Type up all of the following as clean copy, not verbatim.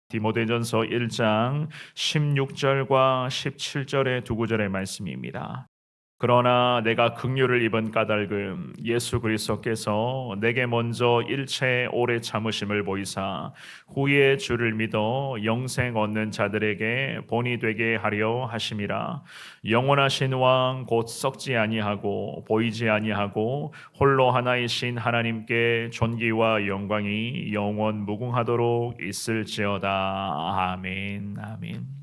디모데전서 1장 16절과 17절의 두 구절의 말씀입니다. 그러나 내가 긍휼을 입은 까닭은 예수 그리스도께서 내게 먼저 일체 오래 참으심을 보이사 후에 주를 믿어 영생 얻는 자들에게 본이 되게 하려 하심이라. 영원하신 왕 곧 썩지 아니하고 보이지 아니하고 홀로 하나이신 하나님께 존귀와 영광이 영원 무궁하도록 있을지어다. 아멘. 아멘.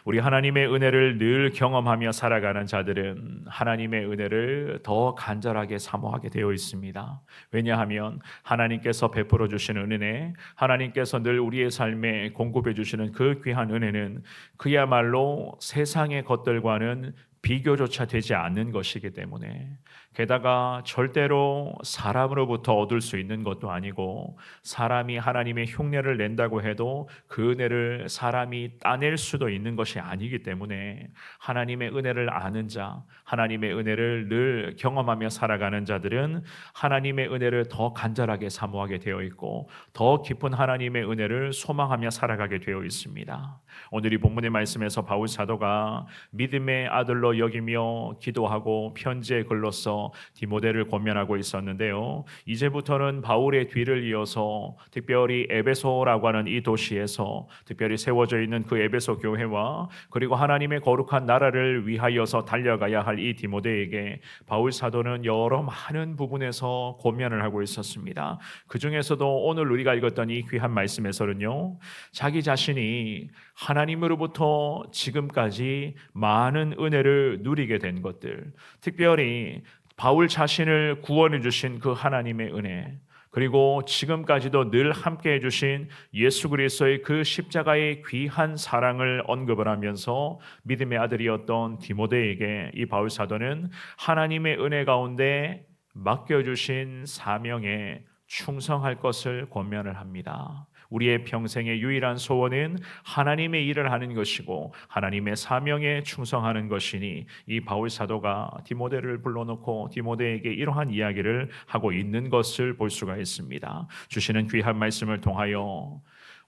우리 하나님의 은혜를 늘 경험하며 살아가는 자들은 하나님의 은혜를 더 간절하게 사모하게 되어 있습니다. 왜냐하면 하나님께서 베풀어 주시는 은혜, 하나님께서 늘 우리의 삶에 공급해 주시는 그 귀한 은혜는 그야말로 세상의 것들과는 비교조차 되지 않는 것이기 때문에, 게다가 절대로 사람으로부터 얻을 수 있는 것도 아니고, 사람이 하나님의 흉내를 낸다고 해도 그 은혜를 사람이 따낼 수도 있는 것이 아니기 때문에, 하나님의 은혜를 아는 자, 하나님의 은혜를 늘 경험하며 살아가는 자들은 하나님의 은혜를 더 간절하게 사모하게 되어 있고, 더 깊은 하나님의 은혜를 소망하며 살아가게 되어 있습니다. 오늘 이 본문의 말씀에서 바울 사도가 믿음의 아들로 여기며 기도하고 편지의 글로써 디모데를 권면하고 있었는데요. 이제부터는 바울의 뒤를 이어서 특별히 에베소라고 하는 이 도시에서 특별히 세워져 있는 그 에베소 교회와 그리고 하나님의 거룩한 나라를 위하여서 달려가야 할 이 디모데에게 바울 사도는 여러 많은 부분에서 권면을 하고 있었습니다. 그 중에서도 오늘 우리가 읽었던 이 귀한 말씀에서는요, 자기 자신이 하나님으로부터 지금까지 많은 은혜를 누리게 된 것들, 특별히 바울 자신을 구원해 주신 그 하나님의 은혜, 그리고 지금까지도 늘 함께 해주신 예수 그리스도의 그 십자가의 귀한 사랑을 언급을 하면서 믿음의 아들이었던 디모데에게 이 바울 사도는 하나님의 은혜 가운데 맡겨주신 사명에 충성할 것을 권면을 합니다. 우리의 평생의 유일한 소원은 하나님의 일을 하는 것이고 하나님의 사명에 충성하는 것이니, 이 바울 사도가 디모데를 불러놓고 디모데에게 이러한 이야기를 하고 있는 것을 볼 수가 있습니다. 주시는 귀한 말씀을 통하여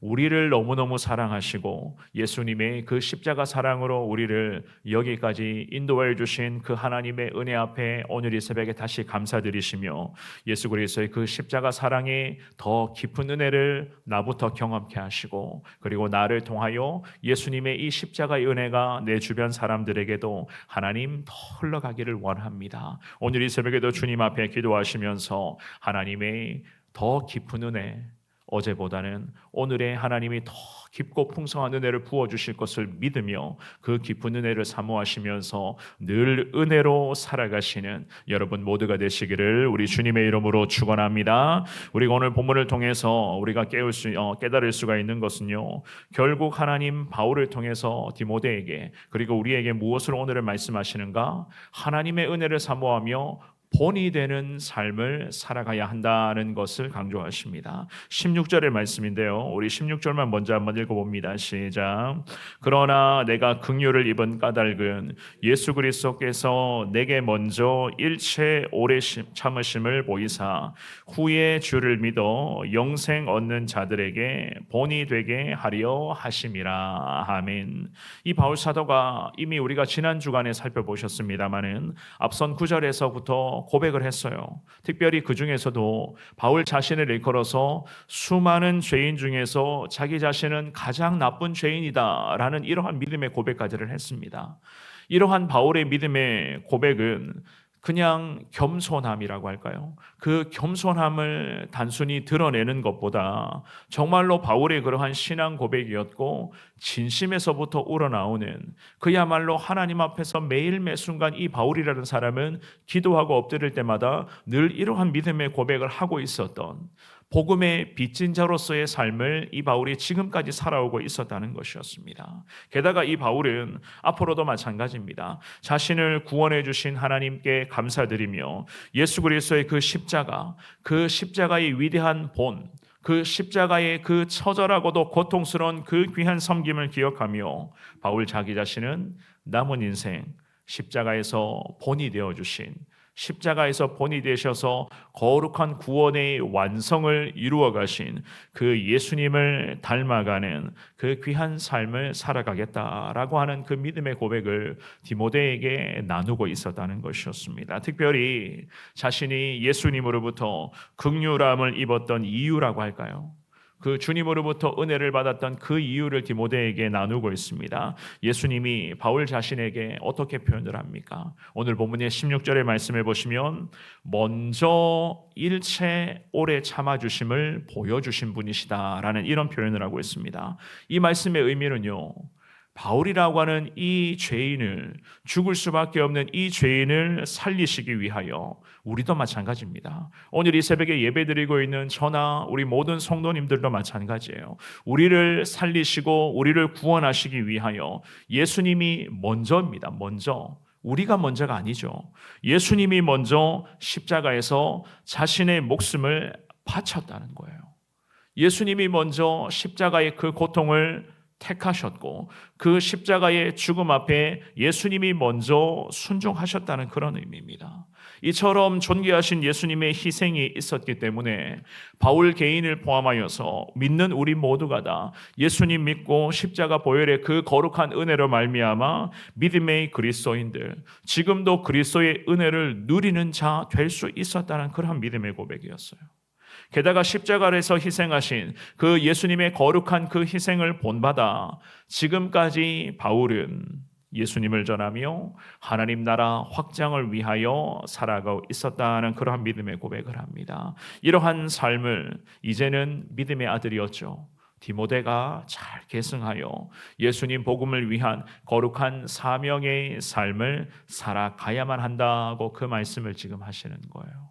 우리를 너무너무 사랑하시고 예수님의 그 십자가 사랑으로 우리를 여기까지 인도해 주신 그 하나님의 은혜 앞에 오늘 이 새벽에 다시 감사드리시며, 예수 그리스도의 그 십자가 사랑의 더 깊은 은혜를 나부터 경험케 하시고, 그리고 나를 통하여 예수님의 이 십자가의 은혜가 내 주변 사람들에게도 하나님 더 흘러가기를 원합니다. 오늘 이 새벽에도 주님 앞에 기도하시면서 하나님의 더 깊은 은혜, 어제보다는 오늘의 하나님이 더 깊고 풍성한 은혜를 부어주실 것을 믿으며 그 깊은 은혜를 사모하시면서 늘 은혜로 살아가시는 여러분 모두가 되시기를 우리 주님의 이름으로 축원합니다. 우리가 오늘 본문을 통해서 우리가 깨달을 수가 있는 것은요, 결국 하나님 바울을 통해서 디모데에게 그리고 우리에게 무엇을 오늘을 말씀하시는가? 하나님의 은혜를 사모하며 본이 되는 삶을 살아가야 한다는 것을 강조하십니다. 16절의 말씀인데요, 우리 16절만 먼저 한번 읽어봅니다. 시작. 그러나 내가 긍휼을 입은 까닭은 예수 그리스도께서 내게 먼저 일체 오래 참으심을 보이사 후에 주를 믿어 영생 얻는 자들에게 본이 되게 하려 하심이라. 아멘. 이 바울 사도가 이미 우리가 지난 주간에 살펴보셨습니다마는 앞선 9절에서부터 고백을 했어요. 특별히 그 중에서도 바울 자신을 일컬어서 수많은 죄인 중에서 자기 자신은 가장 나쁜 죄인이다라는 이러한 믿음의 고백까지를 했습니다. 이러한 바울의 믿음의 고백은 그냥 겸손함이라고 할까요? 그 겸손함을 단순히 드러내는 것보다 정말로 바울의 그러한 신앙 고백이었고, 진심에서부터 우러나오는, 그야말로 하나님 앞에서 매일 매순간 이 바울이라는 사람은 기도하고 엎드릴 때마다 늘 이러한 믿음의 고백을 하고 있었던 복음의 빚진 자로서의 삶을 이 바울이 지금까지 살아오고 있었다는 것이었습니다. 게다가 이 바울은 앞으로도 마찬가지입니다. 자신을 구원해 주신 하나님께 감사드리며 예수 그리스도의 그 십자가, 그 십자가의 위대한 본, 그 십자가의 그 처절하고도 고통스러운 그 귀한 섬김을 기억하며 바울 자기 자신은 남은 인생 십자가에서 본이 되어주신, 십자가에서 본이 되셔서 거룩한 구원의 완성을 이루어 가신 그 예수님을 닮아가는 그 귀한 삶을 살아가겠다라고 하는 그 믿음의 고백을 디모데에게 나누고 있었다는 것이었습니다. 특별히 자신이 예수님으로부터 긍휼함을 입었던 이유라고 할까요? 그 주님으로부터 은혜를 받았던 그 이유를 디모데에게 나누고 있습니다. 예수님이 바울 자신에게 어떻게 표현을 합니까? 오늘 본문의 16절의 말씀을 보시면 먼저 일체 오래 참아주심을 보여주신 분이시다라는 이런 표현을 하고 있습니다. 이 말씀의 의미는요, 바울이라고 하는 이 죄인을, 죽을 수밖에 없는 이 죄인을 살리시기 위하여, 우리도 마찬가지입니다. 오늘 이 새벽에 예배드리고 있는 저나 우리 모든 성도님들도 마찬가지예요. 우리를 살리시고 우리를 구원하시기 위하여 예수님이 먼저입니다. 먼저. 우리가 먼저가 아니죠. 예수님이 먼저 십자가에서 자신의 목숨을 바쳤다는 거예요. 예수님이 먼저 십자가의 그 고통을 택하셨고, 그 십자가의 죽음 앞에 예수님이 먼저 순종하셨다는 그런 의미입니다. 이처럼 존귀하신 예수님의 희생이 있었기 때문에 바울 개인을 포함하여서 믿는 우리 모두가 다 예수님 믿고 십자가 보혈의 그 거룩한 은혜로 말미암아 믿음의 그리스도인들, 지금도 그리스도의 은혜를 누리는 자 될 수 있었다는 그런 믿음의 고백이었어요. 게다가 십자가에서 희생하신 그 예수님의 거룩한 그 희생을 본받아 지금까지 바울은 예수님을 전하며 하나님 나라 확장을 위하여 살아가고 있었다는 그러한 믿음의 고백을 합니다. 이러한 삶을 이제는 믿음의 아들이었죠, 디모데가 잘 계승하여 예수님 복음을 위한 거룩한 사명의 삶을 살아가야만 한다고 그 말씀을 지금 하시는 거예요.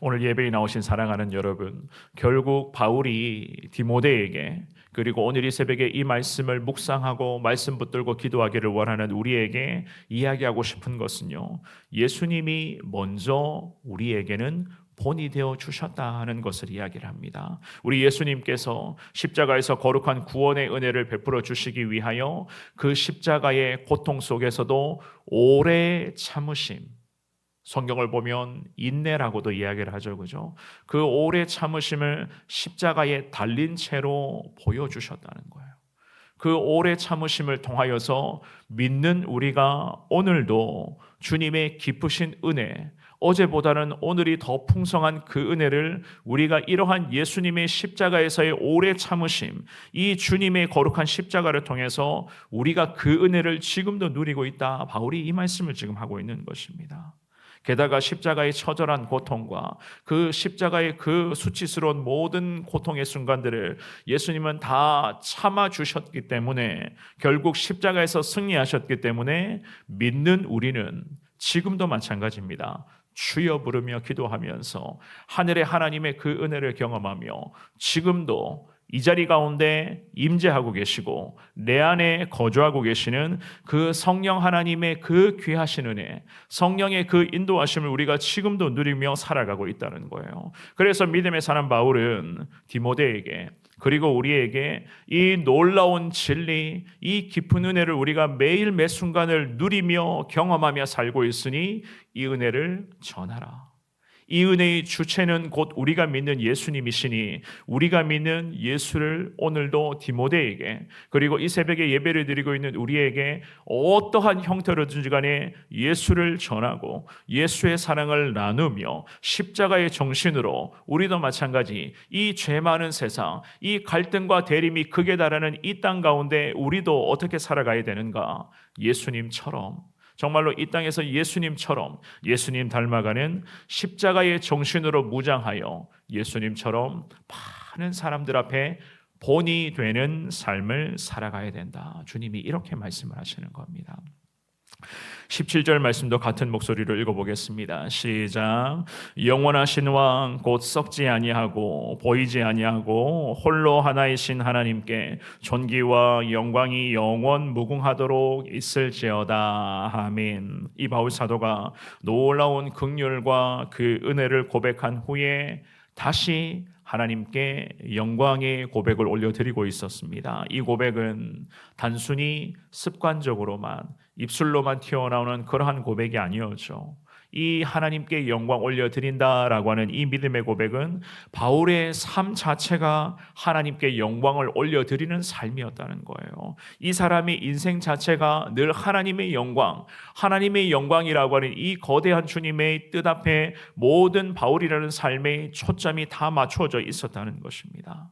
오늘 예배에 나오신 사랑하는 여러분, 결국 바울이 디모데에게, 그리고 오늘 이 새벽에 이 말씀을 묵상하고 말씀 붙들고 기도하기를 원하는 우리에게 이야기하고 싶은 것은요, 예수님이 먼저 우리에게는 본이 되어 주셨다는 것을 이야기를 합니다. 우리 예수님께서 십자가에서 거룩한 구원의 은혜를 베풀어 주시기 위하여 그 십자가의 고통 속에서도 오래 참으심, 성경을 보면 인내라고도 이야기를 하죠, 그죠? 그 오래 참으심을 십자가에 달린 채로 보여주셨다는 거예요. 그 오래 참으심을 통하여서 믿는 우리가 오늘도 주님의 기쁘신 은혜, 어제보다는 오늘이 더 풍성한 그 은혜를 우리가 이러한 예수님의 십자가에서의 오래 참으심, 이 주님의 거룩한 십자가를 통해서 우리가 그 은혜를 지금도 누리고 있다. 바울이 이 말씀을 지금 하고 있는 것입니다. 게다가 십자가의 처절한 고통과 그 십자가의 그 수치스러운 모든 고통의 순간들을 예수님은 다 참아주셨기 때문에, 결국 십자가에서 승리하셨기 때문에 믿는 우리는 지금도 마찬가지입니다. 주여 부르며 기도하면서 하늘의 하나님의 그 은혜를 경험하며 지금도 이 자리 가운데 임재하고 계시고 내 안에 거주하고 계시는 그 성령 하나님의 그 귀하신 은혜, 성령의 그 인도하심을 우리가 지금도 누리며 살아가고 있다는 거예요. 그래서 믿음의 사람 바울은 디모데에게, 그리고 우리에게 이 놀라운 진리, 이 깊은 은혜를 우리가 매일 매 순간을 누리며 경험하며 살고 있으니 이 은혜를 전하라. 이 은혜의 주체는 곧 우리가 믿는 예수님이시니 우리가 믿는 예수를 오늘도 디모데에게, 그리고 이 새벽에 예배를 드리고 있는 우리에게 어떠한 형태로든지 간에 예수를 전하고 예수의 사랑을 나누며 십자가의 정신으로 우리도 마찬가지 이 죄 많은 세상, 이 갈등과 대립이 극에 달하는 이 땅 가운데 우리도 어떻게 살아가야 되는가? 예수님처럼, 정말로 이 땅에서 예수님처럼, 예수님 닮아가는 십자가의 정신으로 무장하여 예수님처럼 많은 사람들 앞에 본이 되는 삶을 살아가야 된다. 주님이 이렇게 말씀을 하시는 겁니다. 17절 말씀도 같은 목소리로 읽어보겠습니다. 시작. 영원하신 왕 곧 썩지 아니하고 보이지 아니하고 홀로 하나이신 하나님께 존귀와 영광이 영원 무궁하도록 있을지어다. 아멘. 이 바울 사도가 놀라운 긍휼과 그 은혜를 고백한 후에 다시 하나님께 영광의 고백을 올려드리고 있었습니다. 이 고백은 단순히 습관적으로만 입술로만 튀어나오는 그러한 고백이 아니었죠. 이 하나님께 영광 올려드린다라고 하는 이 믿음의 고백은 바울의 삶 자체가 하나님께 영광을 올려드리는 삶이었다는 거예요. 이 사람의 인생 자체가 늘 하나님의 영광이라고 하는 이 거대한 주님의 뜻 앞에 모든 바울이라는 삶의 초점이 다 맞춰져 있었다는 것입니다.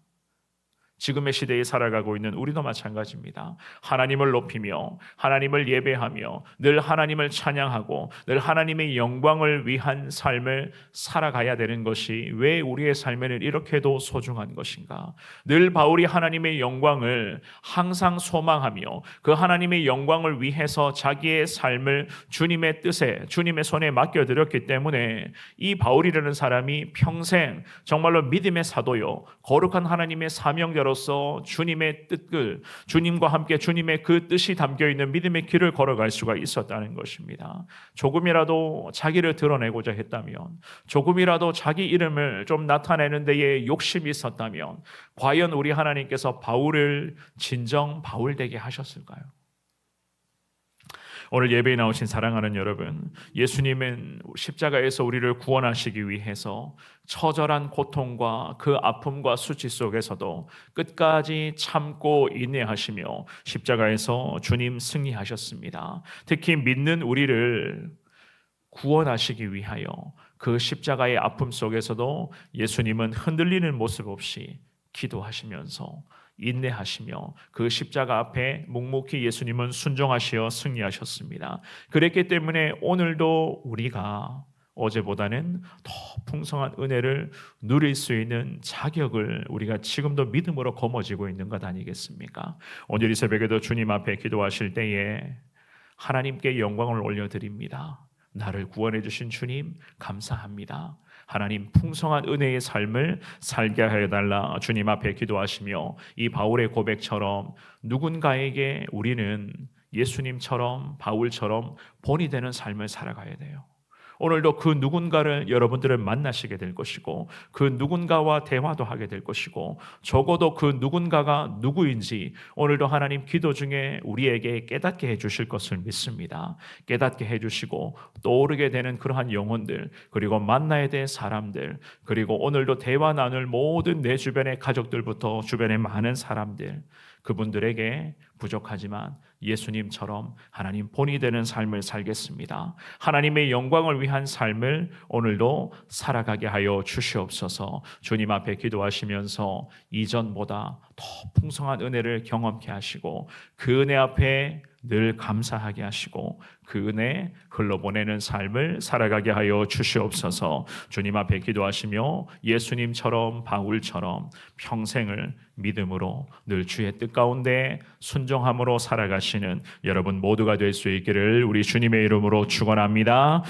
지금의 시대에 살아가고 있는 우리도 마찬가지입니다. 하나님을 높이며 하나님을 예배하며 늘 하나님을 찬양하고 늘 하나님의 영광을 위한 삶을 살아가야 되는 것이 왜 우리의 삶에는 이렇게도 소중한 것인가? 늘 바울이 하나님의 영광을 항상 소망하며 그 하나님의 영광을 위해서 자기의 삶을 주님의 뜻에 주님의 손에 맡겨드렸기 때문에 이 바울이라는 사람이 평생 정말로 믿음의 사도요 거룩한 하나님의 사명자로서 주님의 뜻을 주님과 함께 주님의 그 뜻이 담겨있는 믿음의 길을 걸어갈 수가 있었다는 것입니다. 조금이라도 자기를 드러내고자 했다면, 조금이라도 자기 이름을 좀 나타내는 데에 욕심이 있었다면 과연 우리 하나님께서 바울을 진정 바울 되게 하셨을까요? 오늘 예배에 나오신 사랑하는 여러분, 예수님은 십자가에서 우리를 구원하시기 위해서 처절한 고통과 그 아픔과 수치 속에서도 끝까지 참고 인내하시며 십자가에서 주님 승리하셨습니다. 특히 믿는 우리를 구원하시기 위하여 그 십자가의 아픔 속에서도 예수님은 흔들리는 모습 없이 기도하시면서 인내하시며 그 십자가 앞에 묵묵히 예수님은 순종하시어 승리하셨습니다. 그랬기 때문에 오늘도 우리가 어제보다는 더 풍성한 은혜를 누릴 수 있는 자격을 우리가 지금도 믿음으로 거머쥐고 있는 것 아니겠습니까? 오늘 이 새벽에도 주님 앞에 기도하실 때에 하나님께 영광을 올려드립니다. 나를 구원해 주신 주님 감사합니다. 하나님 풍성한 은혜의 삶을 살게 해달라 주님 앞에 기도하시며 이 바울의 고백처럼 누군가에게 우리는 예수님처럼 바울처럼 본이 되는 삶을 살아가야 돼요. 오늘도 그 누군가를 여러분들을 만나시게 될 것이고 그 누군가와 대화도 하게 될 것이고 적어도 그 누군가가 누구인지 오늘도 하나님 기도 중에 우리에게 깨닫게 해주실 것을 믿습니다. 깨닫게 해주시고 떠오르게 되는 그러한 영혼들, 그리고 만나야 될 사람들, 그리고 오늘도 대화 나눌 모든 내 주변의 가족들부터 주변의 많은 사람들, 그분들에게 부족하지만 예수님처럼 하나님 본이 되는 삶을 살겠습니다. 하나님의 영광을 위한 삶을 오늘도 살아가게 하여 주시옵소서. 주님 앞에 기도하시면서 이전보다 더 풍성한 은혜를 경험케 하시고 그 은혜 앞에 늘 감사하게 하시고 그 은혜 흘러보내는 삶을 살아가게 하여 주시옵소서. 주님 앞에 기도하시며 예수님처럼 바울처럼 평생을 믿음으로 늘 주의 뜻 가운데 순종함으로 살아가시는 여러분 모두가 될 수 있기를 우리 주님의 이름으로 축원합니다.